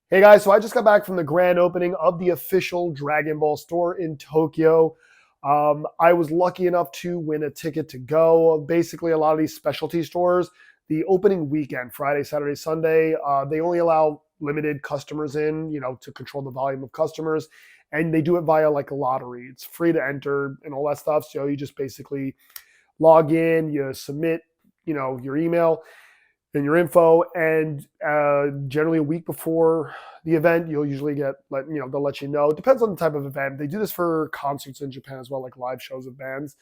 Hey guys, so I just got back from the grand opening of the official Dragon Ball store in Tokyo. I was lucky enough to win a ticket to go. Basically, a lot of these specialty stores, the opening weekend, Friday, Saturday, Sunday, they only allow limited customers in, to control the volume of customers. And they do it via like a lottery. It's free to enter and all that stuff. So you just basically log in, you submit, your email and your info, and generally a week before the event, you'll usually they'll let you know. It depends on the type of event. They do this for concerts in Japan as well, like live shows of bands.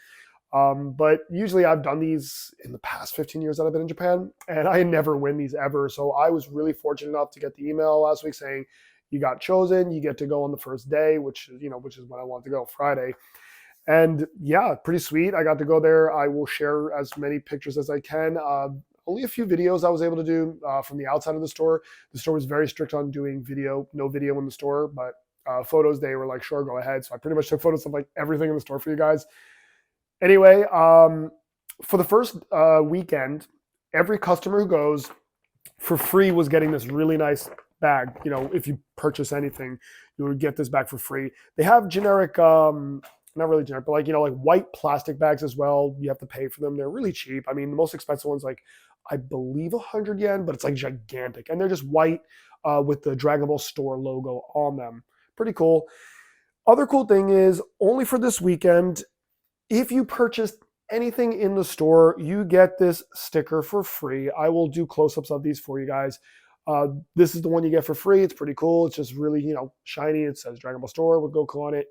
But usually I've done these in the past 15 years that I've been in Japan, and I never win these ever. So I was really fortunate enough to get the email last week saying you got chosen, you get to go on the first day, which is when I wanted to go, Friday. And yeah, pretty sweet. I got to go there. I will share as many pictures as I can. Only a few videos I was able to do from the outside of the store. The store was very strict on doing video, no video in the store, but photos, they were like, sure, go ahead. So I pretty much took photos of like everything in the store for you guys. Anyway, for the first weekend, every customer who goes for free was getting this really nice bag. If you purchase anything, you would get this bag for free. They have generic, not really generic, but like white plastic bags as well. You have to pay for them. They're really cheap. I mean, the most expensive one's like, I believe 100 yen, but it's like gigantic. And they're just white with the Dragon Ball store logo on them. Pretty cool. Other cool thing is, only for this weekend, if you purchased anything in the store, you get this sticker for free. I will do close-ups of these for you guys. This is the one you get for free. It's pretty cool. It's just really, shiny. It says Dragon Ball Store with Goku on it.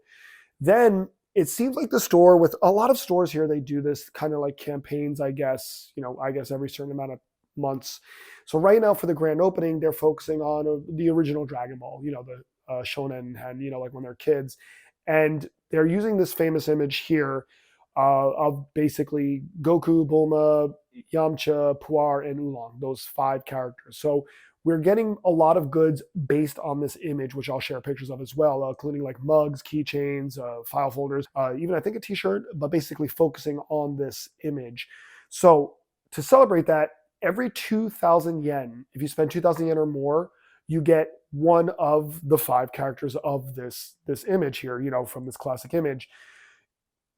Then it seems like the store, with a lot of stores here, they do this kind of like campaigns, I guess, every certain amount of months. So right now for the grand opening, they're focusing on the original Dragon Ball, the Shonen, and, like when they're kids. And they're using this famous image here of basically Goku, Bulma, Yamcha, Puar, and Oolong, those five characters. So we're getting a lot of goods based on this image, which I'll share pictures of as well, including like mugs, keychains, file folders, even I think a t-shirt, but basically focusing on this image. So to celebrate that, every 2,000 yen, if you spend 2,000 yen or more, you get one of the five characters of this image here, from this classic image.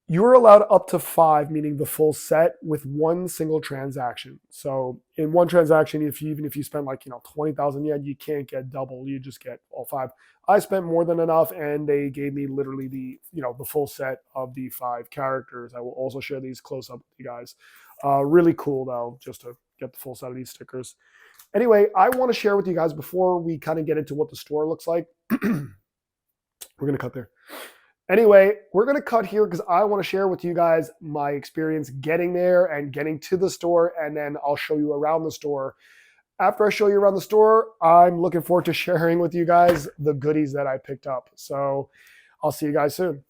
You're allowed up to five, meaning the full set, with one single transaction. So in one transaction, even if you spend like 20,000 yen, you can't get double. You just get all five. I spent more than enough, and they gave me literally the full set of the five characters. I will also share these close up with you guys. Really cool though, just to get the full set of these stickers. Anyway, I want to share with you guys before we kind of get into what the store looks like. We're gonna cut there. Anyway, we're going to cut here because I want to share with you guys my experience getting there and getting to the store, and then I'll show you around the store. After I show you around the store, I'm looking forward to sharing with you guys the goodies that I picked up. So I'll see you guys soon.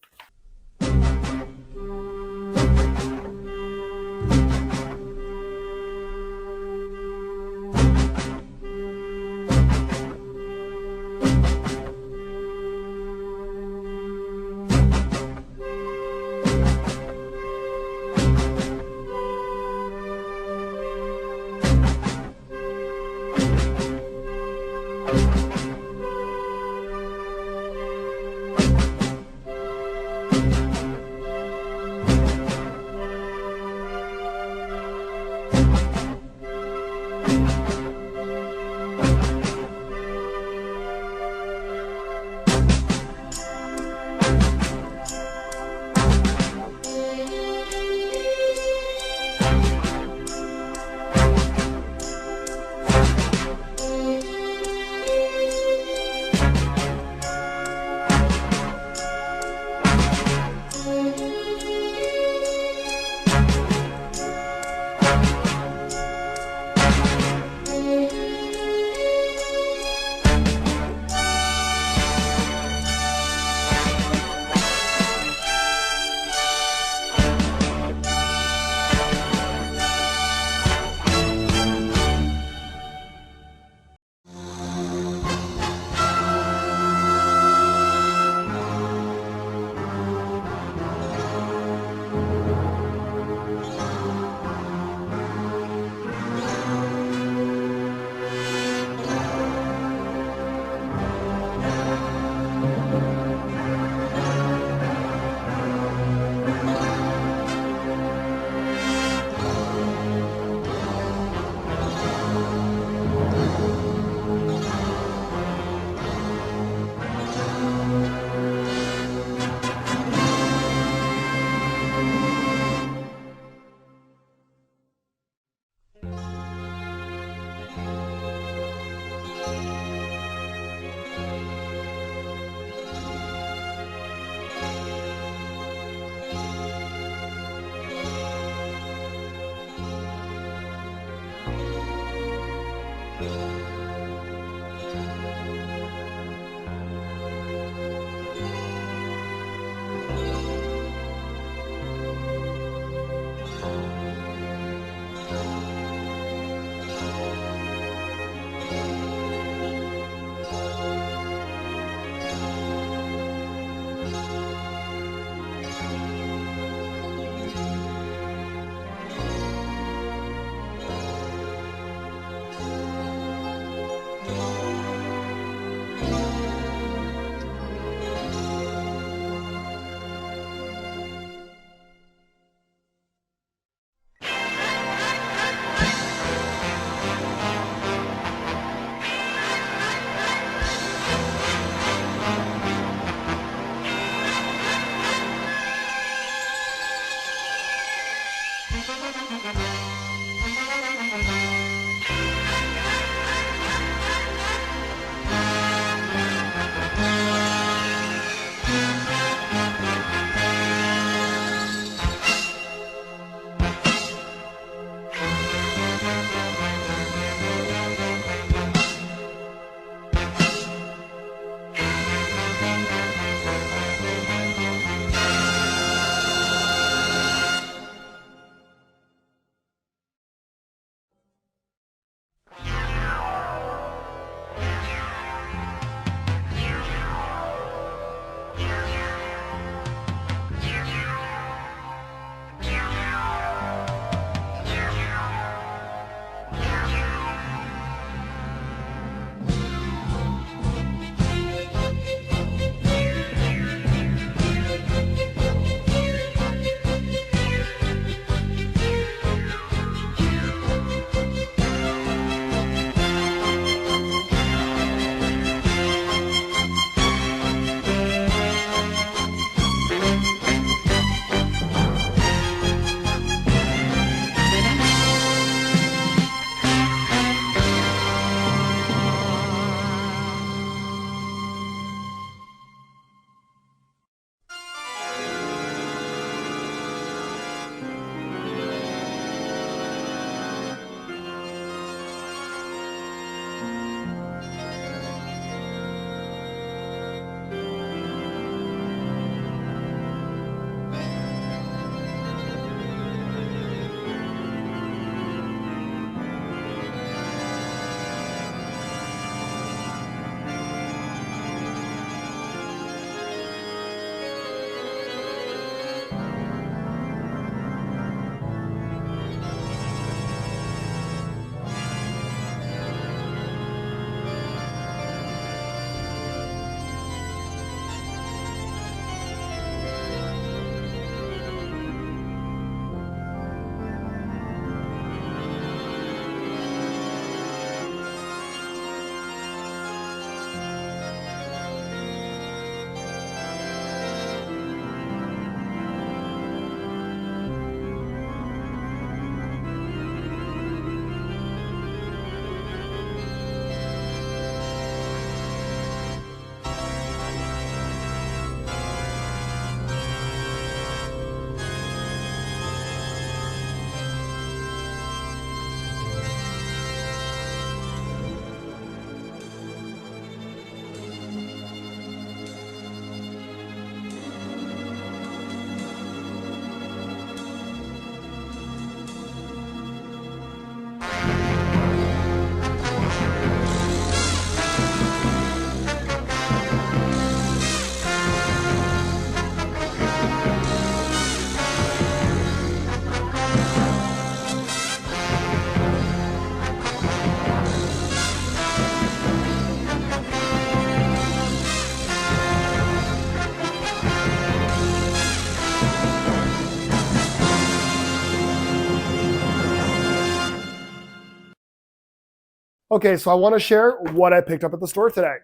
Okay, so I want to share what I picked up at the store today.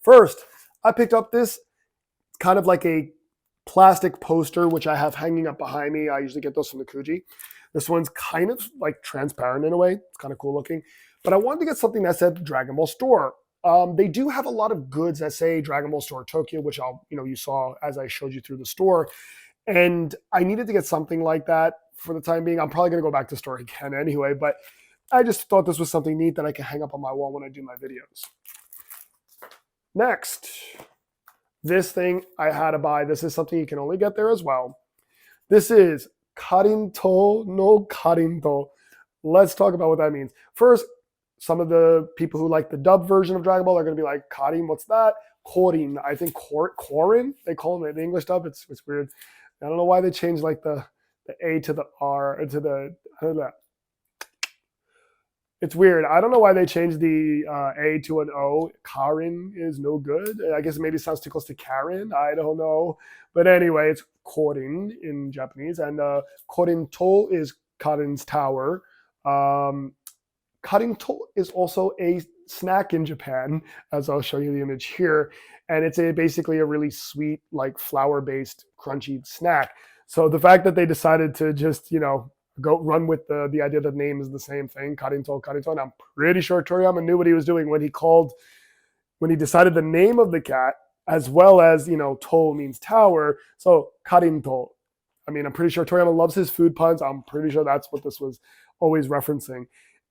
First, I picked up this kind of like a plastic poster, which I have hanging up behind me. I usually get those from the Kuji. This one's kind of like transparent in a way. It's kind of cool looking. But I wanted to get something that said Dragon Ball Store. They do have a lot of goods that say Dragon Ball Store Tokyo, which you saw as I showed you through the store. And I needed to get something like that for the time being. I'm probably going to go back to the store again anyway, but I just thought this was something neat that I can hang up on my wall when I do my videos. Next, this thing I had to buy. This is something you can only get there as well. This is Karinto no Karinto. Let's talk about what that means. First, some of the people who like the dub version of Dragon Ball are going to be like, Karin, what's that? Korin. I think Korin, they call him in the English dub. It's weird. I don't know why they changed like the A to the R, to the, it's weird. I don't know why they changed the A to an O. Karin is no good. I guess maybe it sounds too close to Karen. I don't know. But anyway, it's Korin in Japanese. And Korinto is Karin's tower. Karinto is also a snack in Japan, as I'll show you the image here. And it's basically a really sweet, like flour-based, crunchy snack. So the fact that they decided to just, go run with the idea that the name is the same thing, Karinto, and I'm pretty sure Toriyama knew what he was doing when he decided the name of the cat, as well as, to means tower. So Karinto. I mean, I'm pretty sure Toriyama loves his food puns. I'm pretty sure that's what this was always referencing.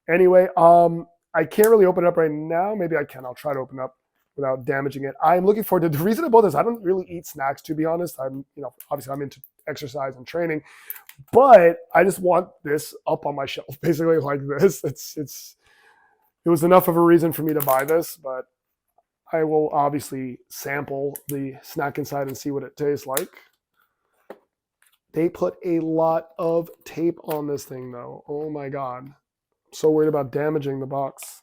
Anyway, I can't really open it up right now. Maybe I can. I'll try to open it up without damaging it. I'm looking forward to the reason I bought this. I don't really eat snacks, to be honest. Obviously I'm into exercise and training, but I just want this up on my shelf, basically like this. It was enough of a reason for me to buy this, but I will obviously sample the snack inside and see what it tastes like. They put a lot of tape on this thing though. Oh my God. I'm so worried about damaging the box.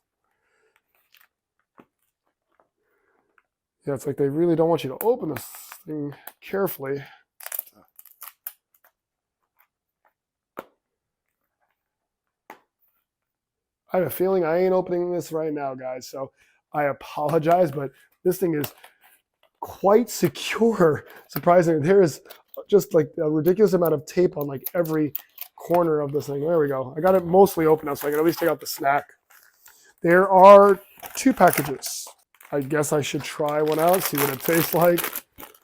Yeah, it's like they really don't want you to open this thing carefully. I have a feeling I ain't opening this right now, guys, so I apologize, but this thing is quite secure. Surprisingly, there is just like a ridiculous amount of tape on like every corner of this thing. There we go. I got it mostly open now, so I can at least take out the snack. There are 2 packages. I guess I should try one out, see what it tastes like.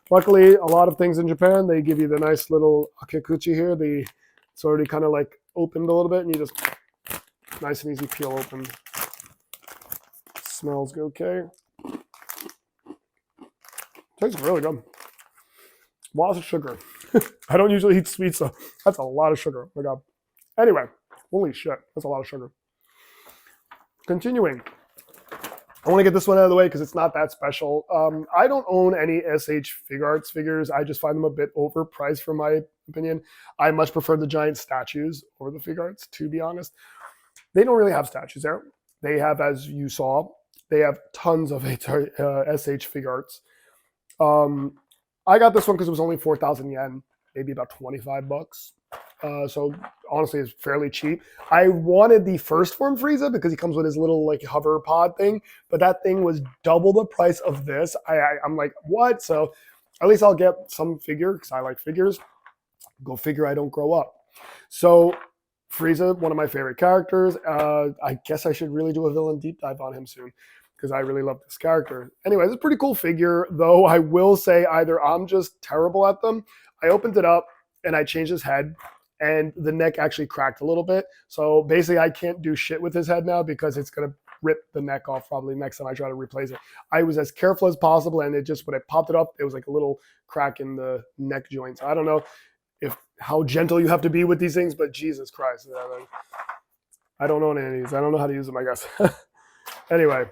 Luckily, a lot of things in Japan, they give you the nice little akekuchi here. It's already kind of like opened a little bit, and you just nice and easy peel open. Smells okay. Tastes really good. Lots of sugar. I don't usually eat sweets, so that's a lot of sugar. Oh my God. Anyway, holy shit, that's a lot of sugar. Continuing. I want to get this one out of the way because it's not that special. I don't own any SH Figuarts figures. I just find them a bit overpriced, for my opinion. I much prefer the giant statues over the Figuarts, to be honest. They don't really have statues there. They have, as you saw, they have tons of SH Figuarts. I got this one because it was only 4,000 yen, maybe about 25 bucks. So honestly, it's fairly cheap. I wanted the first form Frieza because he comes with his little like hover pod thing, but that thing was double the price of this. I'm like, what? So at least I'll get some figure because I like figures. Go figure, I don't grow up. So Frieza, one of my favorite characters. I guess I should really do a villain deep dive on him soon because I really love this character. Anyway, it's a pretty cool figure, though I will say either I'm just terrible at them. I opened it up and I changed his head, and the neck actually cracked a little bit. So basically I can't do shit with his head now because it's going to rip the neck off probably next time I try to replace it. I was as careful as possible, and it just, when I popped it up, it was like a little crack in the neck joint. So I don't know how gentle you have to be with these things, but Jesus Christ. I don't own any of these. I don't know how to use them, I guess. Anyway.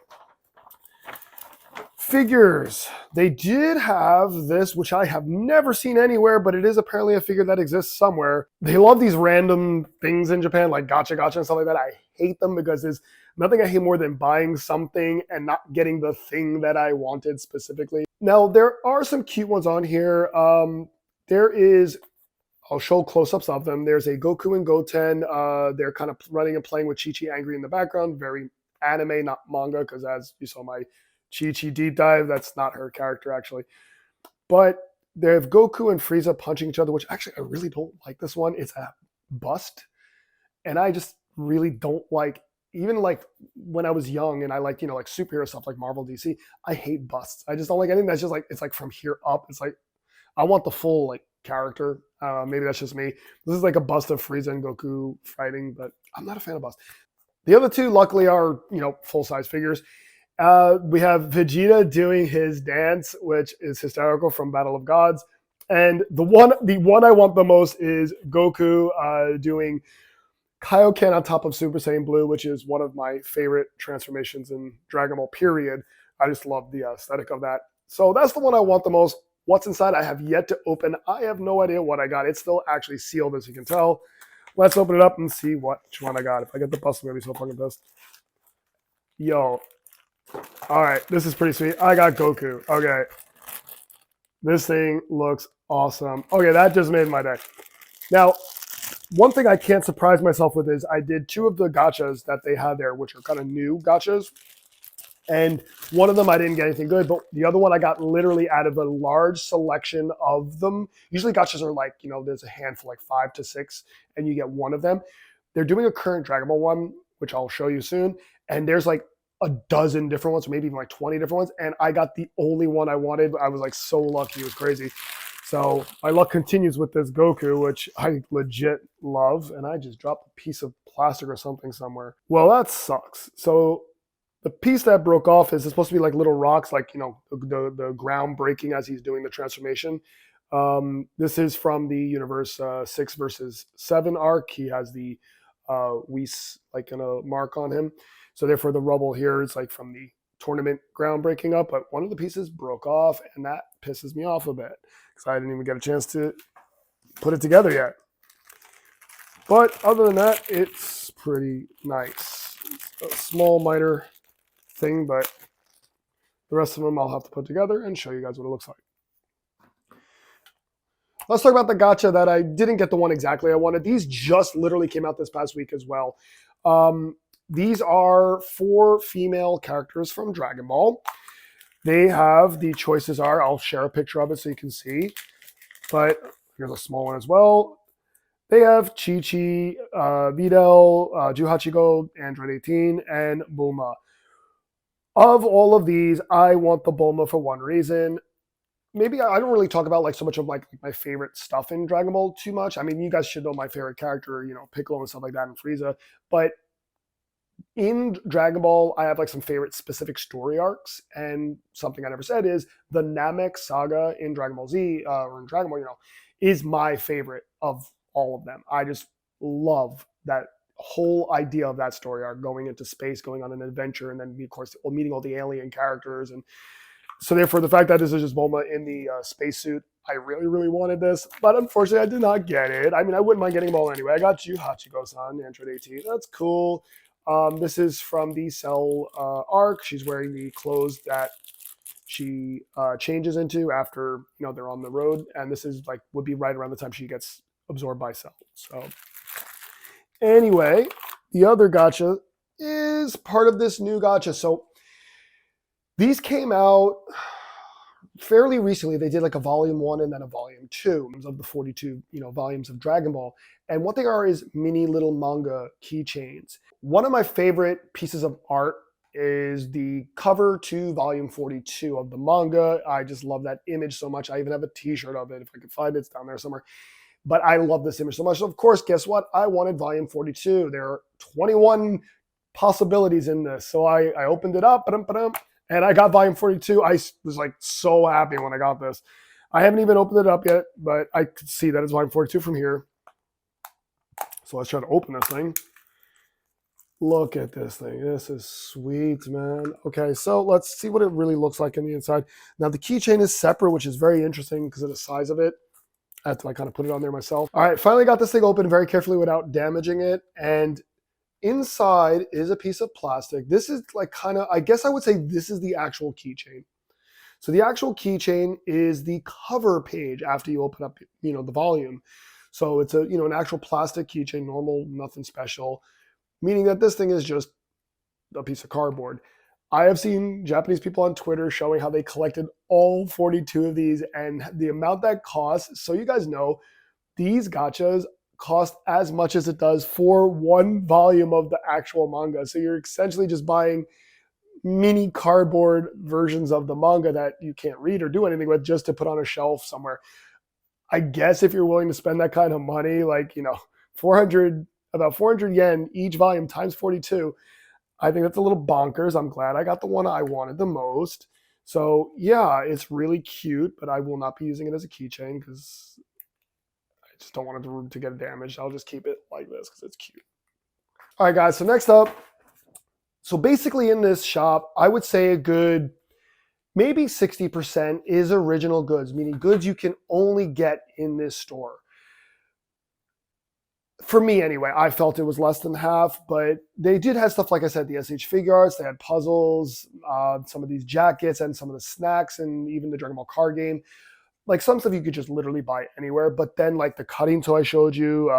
Figures. They did have this, which I have never seen anywhere, but it is apparently a figure that exists somewhere. They love these random things in Japan, like gacha and stuff like that. I hate them because there's nothing I hate more than buying something and not getting the thing that I wanted specifically. Now, there are some cute ones on here. There is, I'll show close-ups of them. There's a Goku and Goten. They're kind of running and playing with Chi-Chi angry in the background. Very anime, not manga, because as you saw my Chi-Chi deep dive, that's not her character actually. But they have Goku and Frieza punching each other, which actually I really don't like this one. It's a bust. And I just really don't like, even like when I was young and I like, like superhero stuff like Marvel, DC, I hate busts. I just don't like anything that's just like, it's like from here up. It's like, I want the full like character. Maybe that's just me. This is like a bust of Frieza and Goku fighting, but I'm not a fan of busts. The other two, luckily, are full size figures. We have Vegeta doing his dance, which is hysterical from Battle of Gods, and the one I want the most is Goku doing Kaioken on top of Super Saiyan Blue, which is one of my favorite transformations in Dragon Ball. Period. I just love the aesthetic of that. So that's the one I want the most. What's inside? I have yet to open. I have no idea what I got. It's still actually sealed, as you can tell. Let's open it up and see which one I got. If I get the bust, I'm gonna be so fucking pissed. Yo. All right, this is pretty sweet. I got Goku. Okay. This thing looks awesome. Okay, that just made my day. Now, one thing I can't surprise myself with is I did 2 of the gachas that they had there, which are kind of new gachas. And one of them I didn't get anything good, but the other one I got literally out of a large selection of them. Usually gachas are like, there's a handful, like 5 to 6, and you get one of them. They're doing a current Dragon Ball one, which I'll show you soon. And there's like a dozen different ones, or maybe even like 20 different ones. And I got the only one I wanted. I was like so lucky. It was crazy. So my luck continues with this Goku, which I legit love. And I just dropped a piece of plastic or something somewhere. Well, that sucks. So the piece that broke off is supposed to be like little rocks, like, the ground breaking as he's doing the transformation. This is from the Universe 6 versus 7 arc. He has the Whis like in a mark on him. So therefore the rubble here is like from the tournament ground breaking up, but one of the pieces broke off, and that pisses me off a bit because I didn't even get a chance to put it together yet. But other than that, it's pretty nice. It's a small, minor thing, but the rest of them I'll have to put together and show you guys what it looks like. Let's talk about the gacha that I didn't get the one exactly I wanted. These just literally came out this past week as well. These are 4 female characters from Dragon Ball. They have, the choices are, I'll share a picture of it so you can see, but here's a small one as well. They have Chi-Chi, Videl, Juhachiko, Android 18, and Bulma. Of all of these, I want the Bulma for one reason. Maybe I don't really talk about like so much of like my favorite stuff in Dragon Ball too much. I mean, you guys should know my favorite character, Piccolo and stuff like that, and Frieza. But in Dragon Ball, I have like some favorite specific story arcs, and something I never said is the Namek saga in Dragon Ball Z or in Dragon Ball, is my favorite of all of them. I just love that whole idea of that story arc, going into space, going on an adventure, and then of course meeting all the alien characters. And so therefore the fact that this is just Bulma in the spacesuit, I really, really wanted this, but unfortunately I did not get it. I mean, I wouldn't mind getting them all anyway. I got you, Hachiko-san, Android 18. That's cool. This is from the Cell arc. She's wearing the clothes that she changes into after they're on the road, and this is like would be right around the time she gets absorbed by Cell. So anyway, the other gacha is part of this new gacha. So these came out fairly recently. They did like a volume 1 and then a volume 2 of the 42 volumes of Dragon Ball. And what they are is mini little manga keychains. One of my favorite pieces of art is the cover to volume 42 of the manga. I just love that image so much. I even have a t-shirt of it. If I could find it, it's down there somewhere. But I love this image so much. So of course, guess what? I wanted volume 42. There are 21 possibilities in this. So I opened it up, and I got volume 42. I was like so happy when I got this. I haven't even opened it up yet, but I could see that it's volume 42 from here. So let's try to open this thing. Look at this thing. This is sweet, man. Okay, so let's see what it really looks like on the inside. Now, the keychain is separate, which is very interesting because of the size of it. I have to kind of put it on there myself. All right, finally got this thing open very carefully without damaging it. And inside is a piece of plastic. This is like kind of, I guess I would say this is the actual keychain. So the actual keychain is the cover page after you open up, the volume. So it's an actual plastic keychain, normal, nothing special. Meaning that this thing is just a piece of cardboard. I have seen Japanese people on Twitter showing how they collected all 42 of these and the amount that costs. So you guys know these gachas cost as much as it does for one volume of the actual manga. So you're essentially just buying mini cardboard versions of the manga that you can't read or do anything with just to put on a shelf somewhere. I guess if you're willing to spend that kind of money, like, 400, about 400 yen each volume times 42, I think that's a little bonkers. I'm glad I got the one I wanted the most. So yeah, it's really cute, but I will not be using it as a keychain because I just don't want it to get damaged. I'll just keep it like this because it's cute. All right, guys. So next up, so basically in this shop, I would say a good maybe 60% is original goods, meaning goods you can only get in this store. For me anyway, I felt it was less than half, but they did have stuff, like I said, the SH figure arts, they had puzzles, some of these jackets and some of the snacks and even the Dragon Ball card game. Like some stuff you could just literally buy anywhere, but then like the cutting toy I showed you,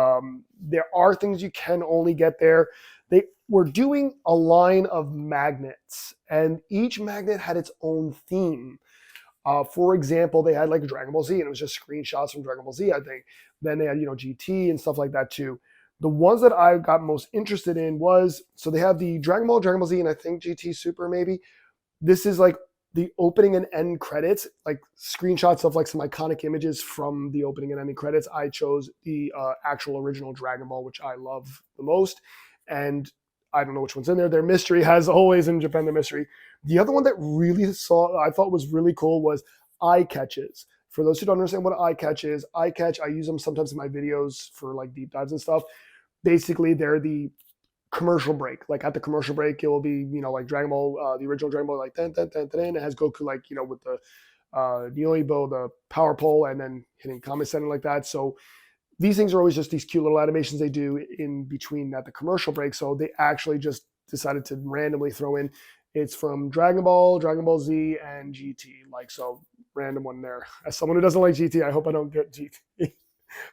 there are things you can only get there. They were doing a line of magnets and each magnet had its own theme. For example, they had like Dragon Ball Z, and it was just screenshots from Dragon Ball Z, I think. Then they had, GT and stuff like that too. The ones that I got most interested in was, so they have the Dragon Ball Z, and I think GT Super maybe. This is like the opening and end credits, like screenshots of like some iconic images from the opening and ending credits. I chose the actual original Dragon Ball, which I love the most. And I don't know which one's in there. They're mystery, as always in Japan, they're mystery. The other one that I thought was really cool was eye catches. For those who don't understand what eye catch is, eye catch, I use them sometimes in my videos for like deep dives and stuff. Basically, they're the commercial break. Like at the commercial break, it will be, like Dragon Ball, the original Dragon Ball, like, dun, dun, dun, dun, it has Goku, like, with the Nyoibo, the power pole, and then hitting Kame Sennin like that. So these things are always just these cute little animations they do in between at the commercial break. So they actually just decided to randomly throw in, it's from Dragon Ball Z, and GT. Like, so random one there. As someone who doesn't like GT, I hope I don't get GT.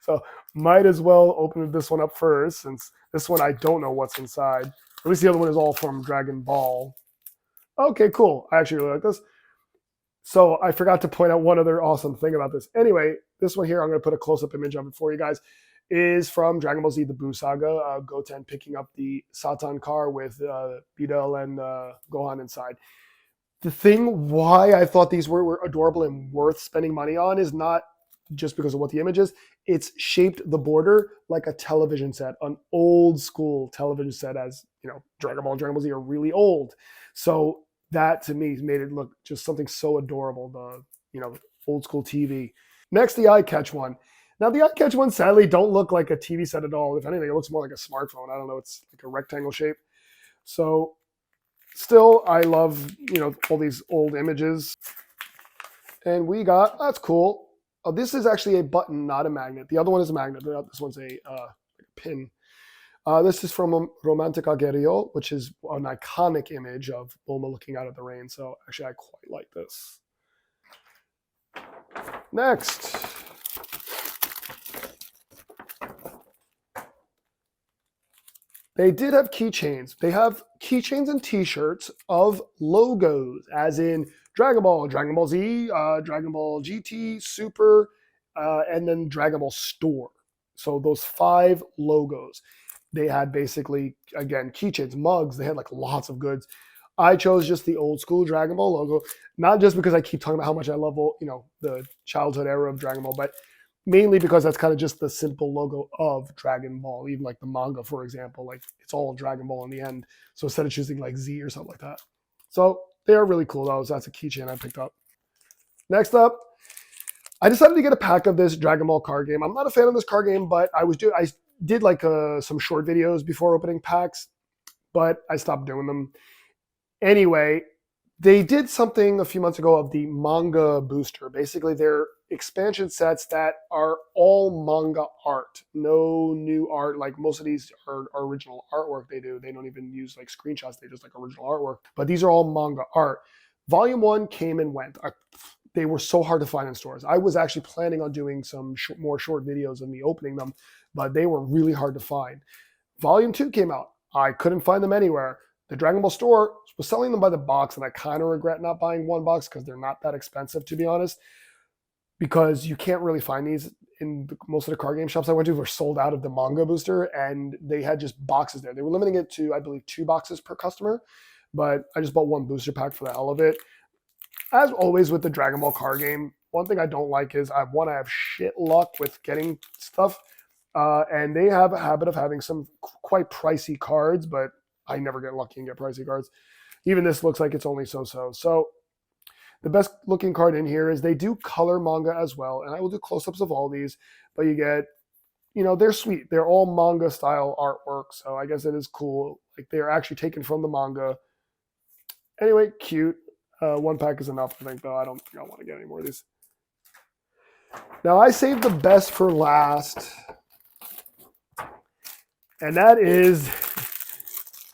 So might as well open this one up first, since this one I don't know what's inside. At least the other one is all from Dragon Ball. Okay, cool. I actually really like this. So I forgot to point out one other awesome thing about this. Anyway, this one here, I'm going to put a close-up image of it for you guys, is from Dragon Ball Z, the Buu Saga. Goten picking up the Satan car with Videl and Gohan inside. The thing why I thought these were adorable and worth spending money on is not just because of what the image is. It's shaped the border like a television set, an old school television set, as Dragon Ball and Dragon Ball Z are really old. So that to me made it look just something so adorable, the old school TV. Next, the eye catch one. Now the eye catch ones sadly don't look like a TV set at all. If anything, it looks more like a smartphone. I don't know, it's like a rectangle shape. So still, I love all these old images. And we got, that's cool. Oh, this is actually a button, not a magnet. The other one is a magnet. This one's a pin. This is from Romantica Guerrero, which is an iconic image of Bulma looking out at the rain. So actually, I quite like this. Next. They did have keychains. They have keychains and t-shirts of logos, as in Dragon Ball Z, Dragon Ball GT, Super, and then Dragon Ball Store. So those 5 logos. They had basically, again, keychains, mugs. They had like lots of goods. I chose just the old school Dragon Ball logo, not just because I keep talking about how much I love, the childhood era of Dragon Ball, but mainly because that's kind of just the simple logo of Dragon Ball. Even like the manga, for example, like it's all Dragon Ball in the end. So instead of choosing like Z or something like that. So they are really cool though. So that's a keychain I picked up. Next up, I decided to get a pack of this Dragon Ball card game. I'm not a fan of this card game, but I did like some short videos before opening packs, but I stopped doing them. Anyway, they did something a few months ago of the manga booster. Basically, they're expansion sets that are all manga art. No new art. Like most of these are original artwork they do. They don't even use like screenshots. They just like original artwork. But these are all manga art. Volume 1 came and went. They were so hard to find in stores. I was actually planning on doing some more short videos of me opening them, but they were really hard to find. Volume 2 came out. I couldn't find them anywhere. the Dragon Ball store was selling them by the box, and I kind of regret not buying one box because they're not that expensive, to be honest, because you can't really find these in most of the card game shops I went to were sold out of the manga booster, and they had just boxes there. They were limiting it to, I believe, 2 boxes per customer, but I just bought one booster pack for the hell of it. As always with the Dragon Ball card game, one thing I don't like is I have shit luck with getting stuff, and they have a habit of having some quite pricey cards, but I never get lucky and get pricey cards. Even this looks like it's only so-so. So the best looking card in here is they do color manga as well, and I will do close-ups of all these, but you get, they're sweet. They're all manga style artwork, so I guess it is cool. Like they're actually taken from the manga. Anyway, cute. One pack is enough, I think, though. I don't want to get any more of these. Now, I saved the best for last, and that is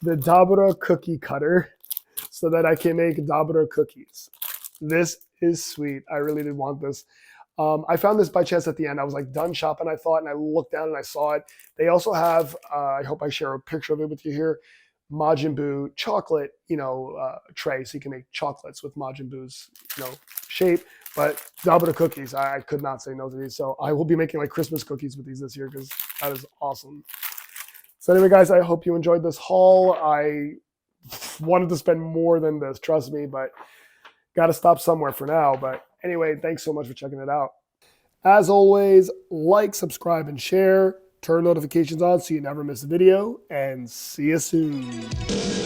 the Dabura cookie cutter so that I can make Dabura cookies. This is sweet. I really did want this. I found this by chance at the end. I was like done shopping, I thought, and I looked down and I saw it. They also have, I hope I share a picture of it with you here, Majin Buu chocolate, tray, so you can make chocolates with Majin Buu's, shape. But Dabura cookies, I could not say no to these. So I will be making like Christmas cookies with these this year because that is awesome. So anyway, guys, I hope you enjoyed this haul. I wanted to spend more than this, trust me, but got to stop somewhere for now. But anyway, thanks so much for checking it out. As always, like, subscribe, and share. Turn notifications on so you never miss a video, and see you soon.